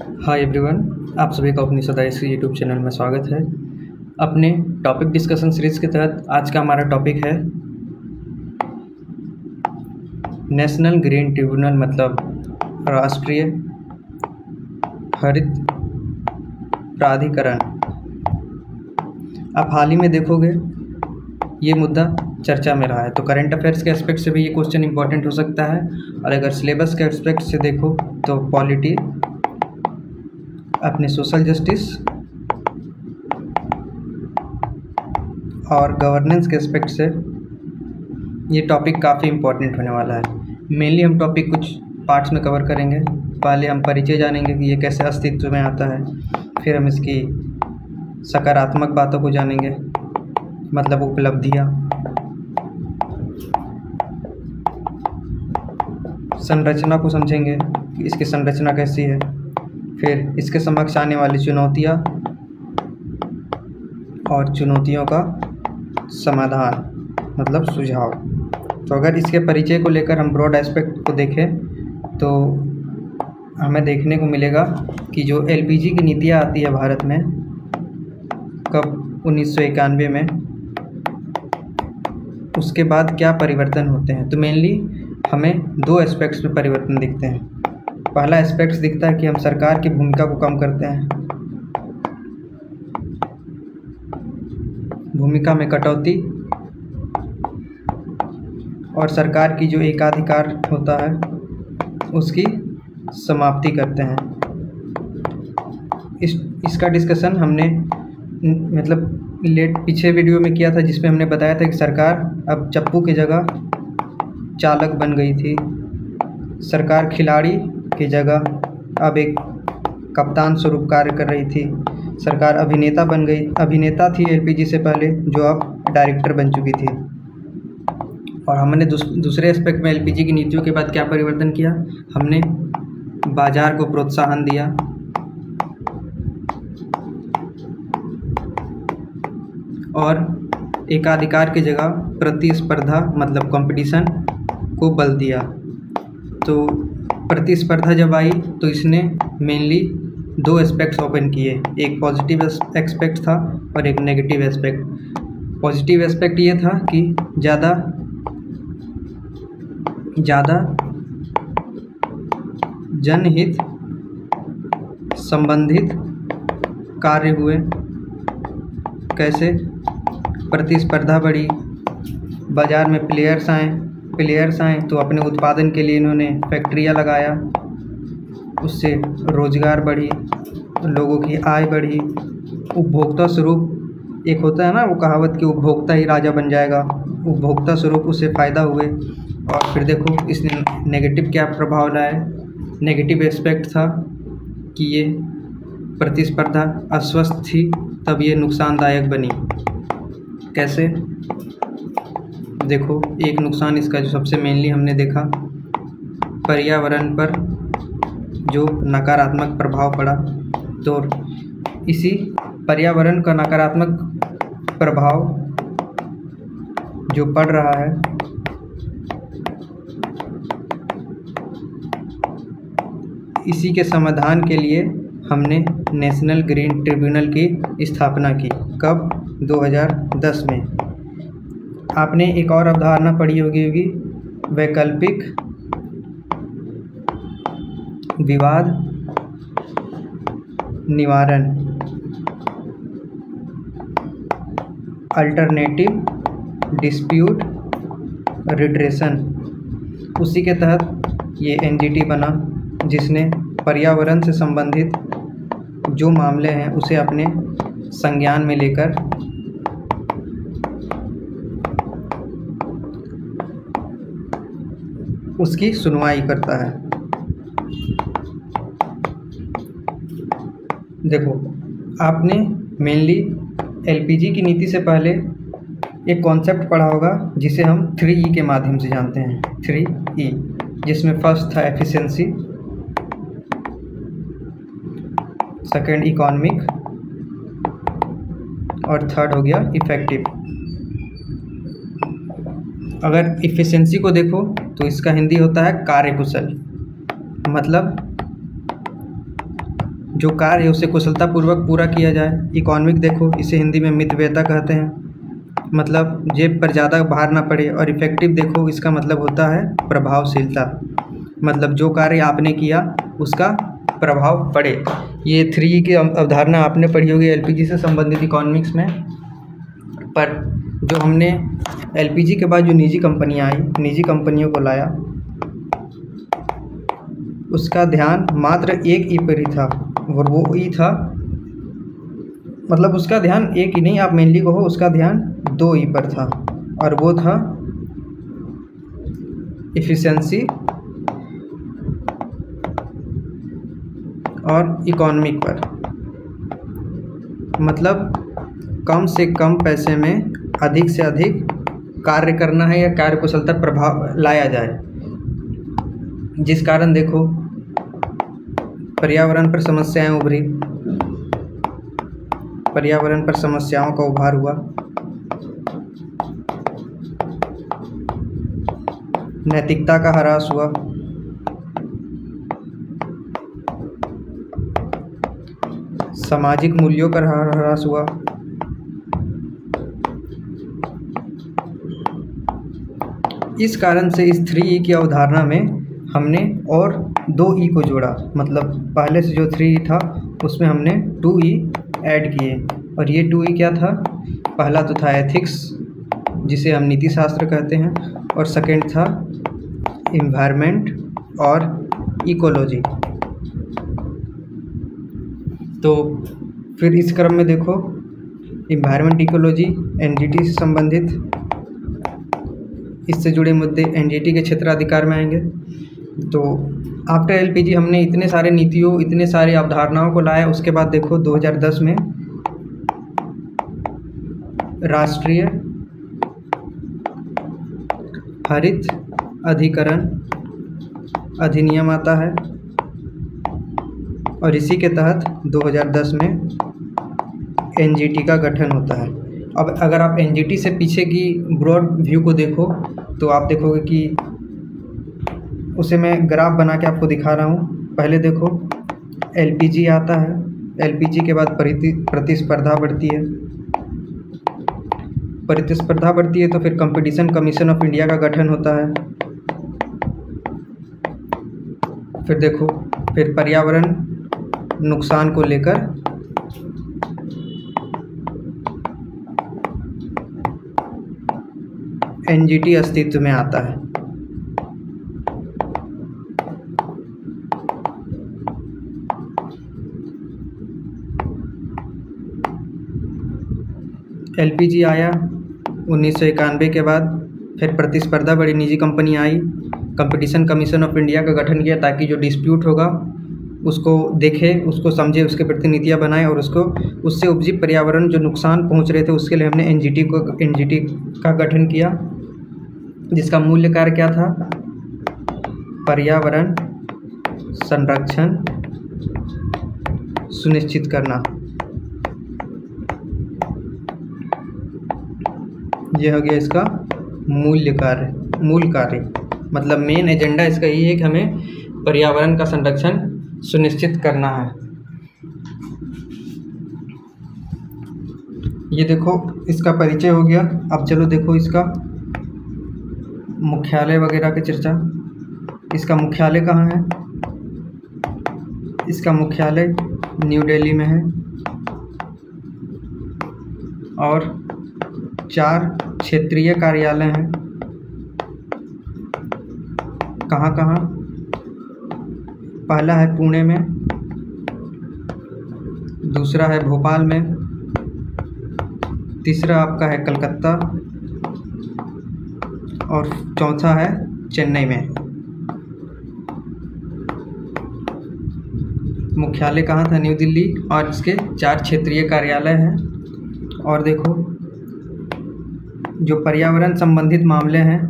Hi everyone, आप सभी का अपनी सदाइस यूट्यूब चैनल में स्वागत है। अपने टॉपिक डिस्कशन सीरीज के तहत आज का हमारा टॉपिक है नेशनल ग्रीन ट्रिब्यूनल, मतलब राष्ट्रीय हरित प्राधिकरण। आप हाल ही में देखोगे ये मुद्दा चर्चा में रहा है, तो करंट अफेयर्स के एस्पेक्ट से भी ये क्वेश्चन इंपॉर्टेंट हो सकता है। और अगर सिलेबस के एस्पेक्ट से देखो तो पॉलिटी, अपने सोशल जस्टिस और गवर्नेंस के एस्पेक्ट से ये टॉपिक काफ़ी इम्पोर्टेंट होने वाला है। मेनली हम टॉपिक कुछ पार्ट्स में कवर करेंगे। पहले हम परिचय जानेंगे कि ये कैसे अस्तित्व में आता है, फिर हम इसकी सकारात्मक बातों को जानेंगे, मतलब उपलब्धियाँ, संरचना को समझेंगे कि इसकी संरचना कैसी है, फिर इसके समक्ष आने वाली चुनौतियाँ और चुनौतियों का समाधान, मतलब सुझाव। तो अगर इसके परिचय को लेकर हम ब्रॉड एस्पेक्ट को देखें तो हमें देखने को मिलेगा कि जो एलपीजी की नीतियाँ आती है भारत में कब 1991 में, उसके बाद क्या परिवर्तन होते हैं। तो मेनली हमें दो एस्पेक्ट्स में परिवर्तन दिखते हैं। पहला एस्पेक्ट दिखता है कि हम सरकार की भूमिका को कम करते हैं, भूमिका में कटौती, और सरकार की जो एकाधिकार होता है उसकी समाप्ति करते हैं। इसका डिस्कशन हमने पीछे वीडियो में किया था, जिसमें हमने बताया था कि सरकार अब चप्पू की जगह चालक बन गई थी, सरकार खिलाड़ी की जगह अब एक कप्तान स्वरूप कार्य कर रही थी, सरकार अभिनेता बन गई, अभिनेता थी एलपीजी से पहले, जो अब डायरेक्टर बन चुकी थी। और हमने दूसरे एस्पेक्ट में एलपीजी की नीतियों के बाद क्या परिवर्तन किया, हमने बाजार को प्रोत्साहन दिया, और एकाधिकार की जगह प्रतिस्पर्धा, मतलब कंपटीशन को बल दिया। तो प्रतिस्पर्धा जब आई तो इसने मेनली दो एस्पेक्ट्स ओपन किए, एक पॉजिटिव एस्पेक्ट था और एक नेगेटिव एस्पेक्ट। पॉजिटिव एस्पेक्ट ये था कि ज़्यादा जनहित संबंधित कार्य हुए। कैसे? प्रतिस्पर्धा बढ़ी, बाज़ार में प्लेयर्स आए तो अपने उत्पादन के लिए इन्होंने फैक्ट्रियाँ लगाया, उससे रोज़गार बढ़ी, लोगों की आय बढ़ी। उपभोक्ता स्वरूप एक होता है ना वो कहावत कि उपभोक्ता ही राजा बन जाएगा, उपभोक्ता स्वरूप उसे फ़ायदा हुए। और फिर देखो इसने नेगेटिव क्या प्रभाव लाया। नेगेटिव एस्पेक्ट था कि ये प्रतिस्पर्धा अस्वस्थ थी, तब ये नुकसानदायक बनी। कैसे? देखो, एक नुकसान इसका जो सबसे मेनली हमने देखा, पर्यावरण पर जो नकारात्मक प्रभाव पड़ा। तो इसी पर्यावरण का नकारात्मक प्रभाव जो पड़ रहा है, इसी के समाधान के लिए हमने नेशनल ग्रीन ट्रिब्यूनल की स्थापना की। कब? 2010 में। आपने एक और अवधारणा पढ़ी होगी, वैकल्पिक विवाद निवारण, अल्टरनेटिव डिस्प्यूट रिड्रेशन। उसी के तहत ये एनजीटी बना, जिसने पर्यावरण से संबंधित जो मामले हैं उसे अपने संज्ञान में लेकर उसकी सुनवाई करता है। देखो, आपने मेनली एलपीजी की नीति से पहले एक कॉन्सेप्ट पढ़ा होगा जिसे हम 3E के माध्यम से जानते हैं। 3E, जिसमें फर्स्ट था एफिशिएंसी, सेकंड इकोनॉमिक, और थर्ड हो गया इफ़ेक्टिव। अगर इफ़िशिएंसी को देखो तो इसका हिंदी होता है कार्यकुशल, मतलब जो कार्य है उसे कुशलतापूर्वक पूरा किया जाए। इकोनॉमिक देखो, इसे हिंदी में मितव्ययता कहते हैं, मतलब जेब पर ज़्यादा भार ना पड़े। और इफ़ेक्टिव देखो, इसका मतलब होता है प्रभावशीलता, मतलब जो कार्य आपने किया उसका प्रभाव पड़े। ये 3E की अवधारणा आपने पढ़ी होगी एलपीजी से संबंधित इकोनॉमिक्स में। पर जो हमने एलपीजी के बाद जो निजी कंपनियां आई, निजी कंपनियों को लाया, उसका ध्यान मात्र एक ई पर ही था, और वो ई था, मतलब उसका ध्यान एक ही नहीं, आप मेनली कहो उसका ध्यान 2 ई पर था, और वो था इफ़िशियंसी और इकोनॉमिक पर। मतलब कम से कम पैसे में अधिक से अधिक कार्य करना है या कार्य कुशलता प्रभाव लाया जाए, जिस कारण देखो पर्यावरण पर समस्याएं उभरी, पर्यावरण पर समस्याओं का उभार हुआ, नैतिकता का ह्रास हुआ, सामाजिक मूल्यों का ह्रास हुआ, इस कारण से इस 3E की अवधारणा में हमने और 2E को जोड़ा। मतलब पहले से जो 3E था उसमें हमने 2E ऐड किए, और ये 2E क्या था? पहला तो था एथिक्स, जिसे हम नीति शास्त्र कहते हैं, और सेकंड था इन्वायरमेंट और इकोलॉजी। तो फिर इस क्रम में देखो, इन्वायरमेंट, इकोलॉजी, एनजीटी से संबंधित, इससे जुड़े मुद्दे एनजीटी के क्षेत्राधिकार में आएंगे। तो आफ्टर एलपीजी हमने इतने सारे नीतियों, इतने सारी अवधारणाओं को लाया। उसके बाद देखो 2010 में राष्ट्रीय हरित अधिकरण अधिनियम आता है, और इसी के तहत 2010 में एनजीटी का गठन होता है। अब अगर आप एनजीटी से पीछे की ब्रॉड व्यू को देखो तो आप देखोगे कि उसे मैं ग्राफ बना के आपको दिखा रहा हूँ। पहले देखो एलपीजी आता है, एलपीजी के बाद प्रतिस्पर्धा बढ़ती है, प्रतिस्पर्धा बढ़ती है तो फिर कंपटीशन कमीशन ऑफ इंडिया का गठन होता है। फिर देखो, फिर पर्यावरण नुकसान को लेकर एनजीटी अस्तित्व में आता है। एलपीजी आया 1991 के बाद, फिर प्रतिस्पर्धा बड़ी, निजी company I, competition commission of India का गठन किया ताकि जो डिस्प्यूट होगा उसको देखे, उसको समझे, उसके प्रति नीतियाँ बनाए, और उससे उपजी पर्यावरण जो नुकसान पहुंच रहे थे उसके लिए हमने एनजीटी का गठन किया, जिसका मूल्य कार्य क्या था? पर्यावरण संरक्षण सुनिश्चित करना। यह हो गया इसका मूल कार्य। मतलब मेन एजेंडा इसका यही है कि हमें पर्यावरण का संरक्षण सुनिश्चित करना है। ये देखो इसका परिचय हो गया। अब चलो देखो इसका मुख्यालय वगैरह की चर्चा। इसका मुख्यालय कहाँ है? इसका मुख्यालय न्यू दिल्ली में है, और 4 क्षेत्रीय कार्यालय हैं। कहाँ कहाँ? पहला है पुणे में, दूसरा है भोपाल में, तीसरा आपका है कलकत्ता, और चौथा है चेन्नई में। मुख्यालय कहाँ था? न्यू दिल्ली, और इसके 4 क्षेत्रीय कार्यालय हैं। और देखो जो पर्यावरण संबंधित मामले हैं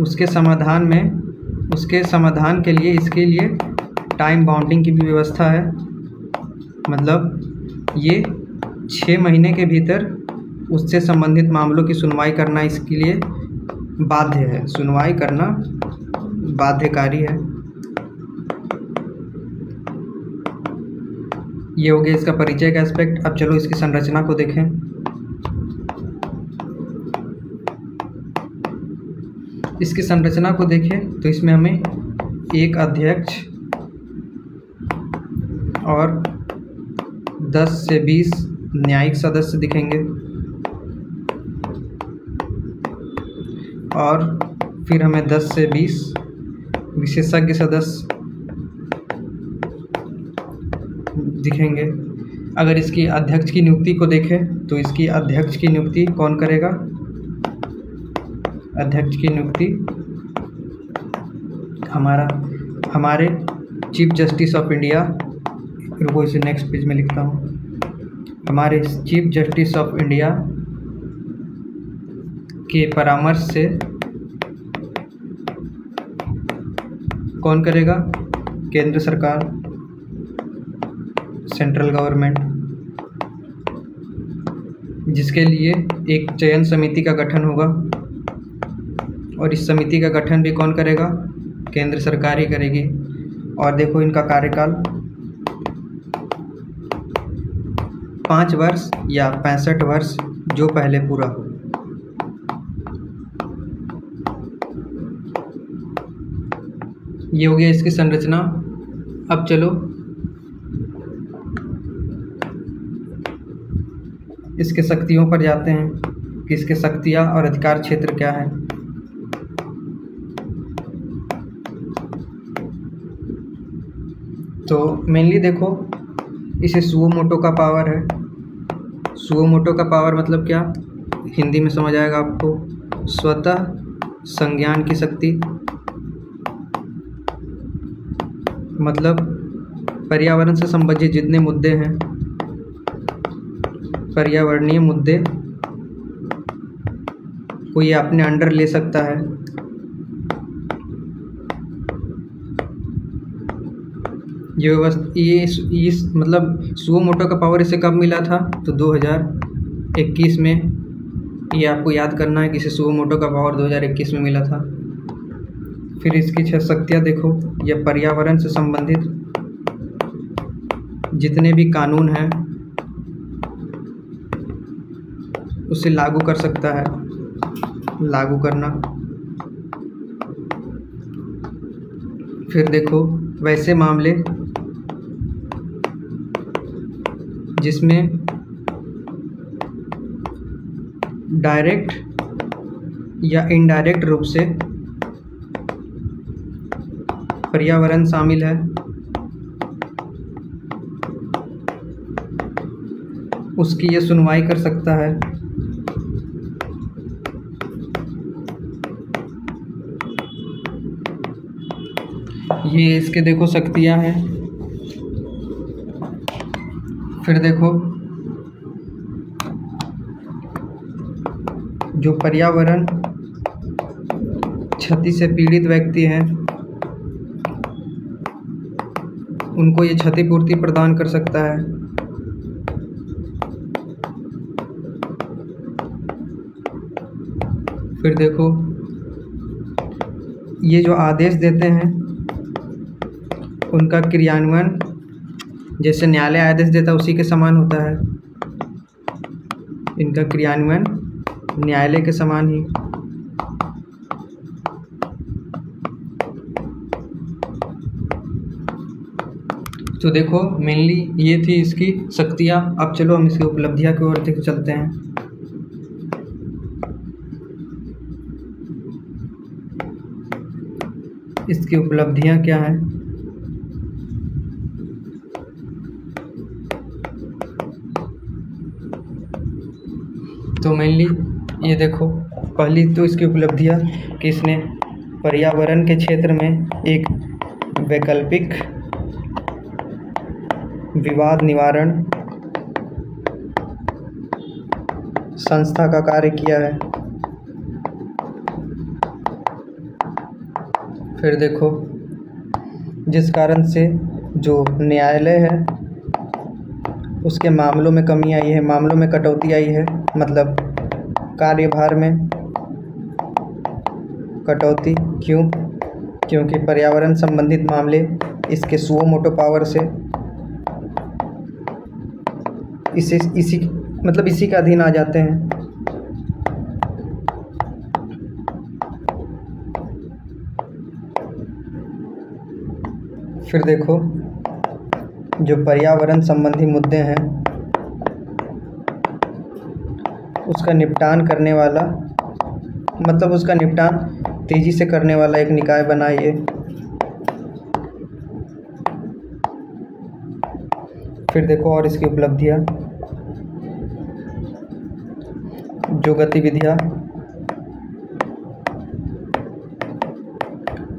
उसके समाधान के लिए इसके लिए टाइम बाउंडिंग की भी व्यवस्था है। मतलब ये 6 महीने के भीतर उससे संबंधित मामलों की सुनवाई करना इसके लिए बाध्य है, सुनवाई करना बाध्यकारी है। ये हो गया इसका परिचय का एस्पेक्ट। अब चलो इसकी संरचना को देखें। इसकी संरचना को देखें तो इसमें हमें एक अध्यक्ष और 10 से 20 न्यायिक सदस्य दिखेंगे और फिर हमें 10 से 20 विशेषज्ञ सदस्य दिखेंगे। अगर इसकी अध्यक्ष की नियुक्ति को देखें तो इसकी अध्यक्ष की नियुक्ति कौन करेगा? अध्यक्ष की नियुक्ति हमारे चीफ जस्टिस ऑफ इंडिया, रुको इसे नेक्स्ट पेज में लिखता हूँ, हमारे चीफ जस्टिस ऑफ इंडिया के परामर्श से कौन करेगा? केंद्र सरकार, सेंट्रल गवर्नमेंट, जिसके लिए एक चयन समिति का गठन होगा और इस समिति का गठन भी कौन करेगा? केंद्र सरकार ही करेगी। और देखो इनका कार्यकाल 5 वर्ष या 65 वर्ष, जो पहले पूरा हो। ये हो गया इसकी संरचना। अब चलो इसके शक्तियों पर जाते हैं कि इसके शक्तियाँ और अधिकार क्षेत्र क्या है। तो मेनली देखो इसे सुओ मोटो का पावर है। सुओ मोटो का पावर मतलब क्या? हिंदी में समझ आएगा आपको, स्वतः संज्ञान की शक्ति। मतलब पर्यावरण से संबंधित जितने मुद्दे हैं, पर्यावरणीय मुद्दे को ये अपने अंडर ले सकता है। ये इस मतलब सुओ मोटो का पावर इसे कब मिला था? तो 2021 में। ये आपको याद करना है कि इसे सुओ मोटो का पावर 2021 में मिला था। फिर इसकी 6 शक्तियाँ देखो। यह पर्यावरण से संबंधित जितने भी कानून हैं उसे लागू कर सकता है, लागू करना। फिर देखो वैसे मामले जिसमें डायरेक्ट या इनडायरेक्ट रूप से पर्यावरण शामिल है, उसकी ये सुनवाई कर सकता है। ये इसके देखो शक्तियाँ हैं। फिर देखो जो पर्यावरण क्षति से पीड़ित व्यक्ति हैं उनको ये क्षतिपूर्ति प्रदान कर सकता है। फिर देखो ये जो आदेश देते हैं उनका क्रियान्वयन जैसे न्यायालय आदेश देता है उसी के समान होता है। इनका क्रियान्वयन न्यायालय के समान ही। तो देखो मेनली ये थी इसकी शक्तियाँ। अब चलो हम इसकी उपलब्धियाँ की ओर चलते हैं। इसकी उपलब्धियाँ क्या हैं? तो मेनली ये देखो, पहली तो इसकी उपलब्धियाँ कि इसने पर्यावरण के क्षेत्र में एक वैकल्पिक विवाद निवारण संस्था का कार्य किया है। फिर देखो जिस कारण से जो न्यायालय है उसके मामलों में कमी आई है, मामलों में कटौती आई है, मतलब कार्यभार में कटौती। क्यों? क्योंकि पर्यावरण संबंधित मामले इसके सुओ मोटो पावर से इसी के अधीन आ जाते हैं। फिर देखो, जो पर्यावरण संबंधी मुद्दे हैं उसका निपटान करने वाला, मतलब उसका निपटान तेजी से करने वाला एक निकाय बनाइए। फिर देखो और इसकी उपलब्धियाँ, जो गतिविधियाँ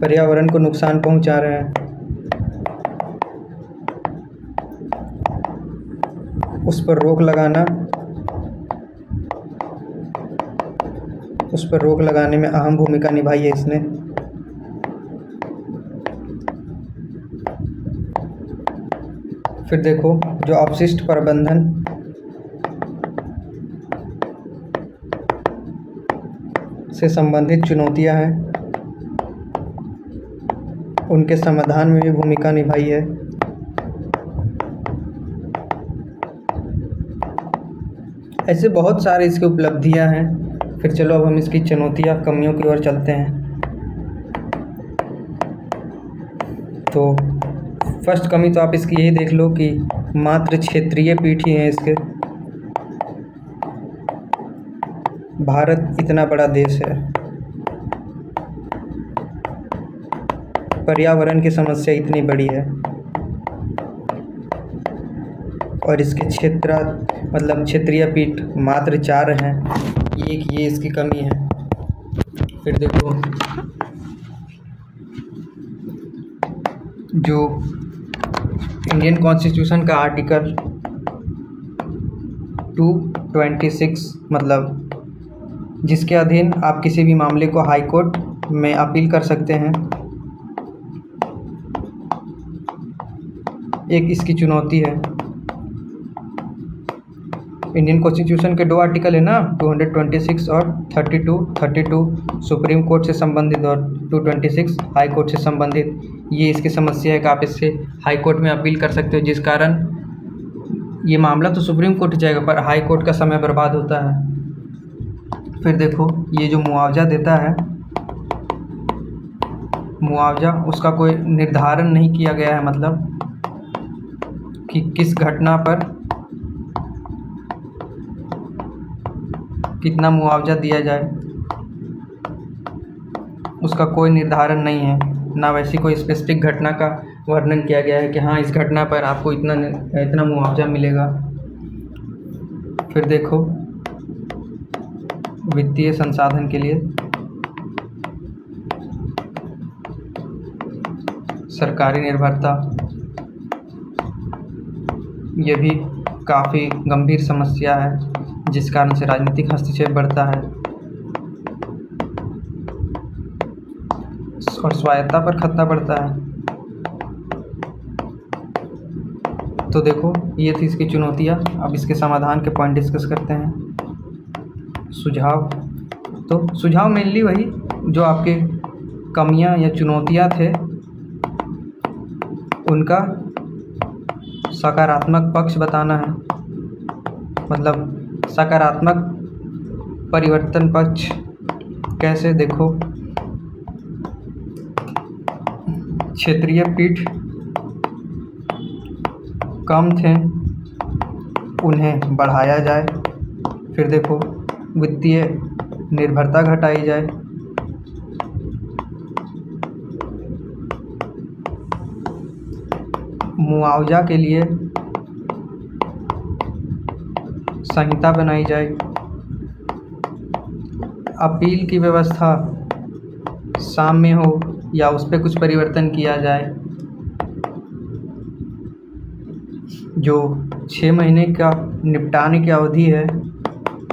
पर्यावरण को नुकसान पहुंचा रहे हैं उस पर रोक लगाने में अहम भूमिका निभाई है इसने। फिर देखो, जो अपशिष्ट प्रबंधन से संबंधित चुनौतियां हैं उनके समाधान में भी भूमिका निभाई है। ऐसे बहुत सारे इसकी उपलब्धियां हैं। फिर चलो अब हम इसकी चुनौतियां, कमियों की ओर चलते हैं। तो फर्स्ट कमी तो आप इसकी यही देख लो कि मात्र क्षेत्रीय पीठ ही हैं इसके। भारत इतना बड़ा देश है, पर्यावरण की समस्या इतनी बड़ी है और इसके क्षेत्रीय पीठ मात्र 4 हैं। ये इसकी कमी है। फिर देखो, जो इंडियन कॉन्स्टिट्यूशन का आर्टिकल 226 मतलब जिसके अधीन आप किसी भी मामले को हाई कोर्ट में अपील कर सकते हैं, एक इसकी चुनौती है। इंडियन कॉन्स्टिट्यूशन के 2 आर्टिकल है ना, 226 और 32 सुप्रीम कोर्ट से संबंधित और 226 हाई कोर्ट से संबंधित। ये इसकी समस्या है कि आप इससे हाई कोर्ट में अपील कर सकते हो, जिस कारण ये मामला तो सुप्रीम कोर्ट जाएगा पर हाई कोर्ट का समय बर्बाद होता है। फिर देखो, ये जो मुआवजा देता है, मुआवजा उसका कोई निर्धारण नहीं किया गया है, मतलब कि किस घटना पर कितना मुआवजा दिया जाए, उसका कोई निर्धारण नहीं है। ना वैसी कोई स्पेसिफिक घटना का वर्णन किया गया है कि हाँ इस घटना पर आपको इतना मुआवजा मिलेगा। फिर देखो, वित्तीय संसाधन के लिए सरकारी निर्भरता, यह भी काफ़ी गंभीर समस्या है जिस कारण से राजनीतिक हस्तक्षेप बढ़ता है और स्वायत्तता पर खतरा बढ़ता है। तो देखो, ये थी इसकी चुनौतियाँ। अब इसके समाधान के पॉइंट डिस्कस करते हैं। सुझाव, तो सुझाव मेनली वही जो आपके कमियां या चुनौतियां थे उनका सकारात्मक पक्ष बताना है, मतलब सकारात्मक परिवर्तन पक्ष कैसे। देखो, क्षेत्रीय पीठ कम थे, उन्हें बढ़ाया जाए। फिर देखो, वित्तीय निर्भरता घटाई जाए। मुआवजा के लिए संहिता बनाई जाए। अपील की व्यवस्था साम्य हो या उस पर कुछ परिवर्तन किया जाए। जो 6 महीने का निपटाने की अवधि है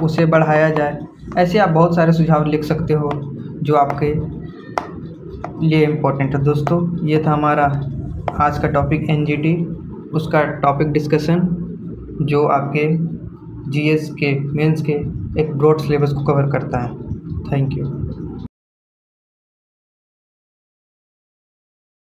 उसे बढ़ाया जाए। ऐसे आप बहुत सारे सुझाव लिख सकते हो जो आपके लिए इम्पोर्टेंट है। दोस्तों, ये था हमारा आज का टॉपिक एनजीटी, उसका टॉपिक डिस्कशन जो आपके जीएस के मेंस के एक ब्रॉड सिलेबस को कवर करता है। Thank you.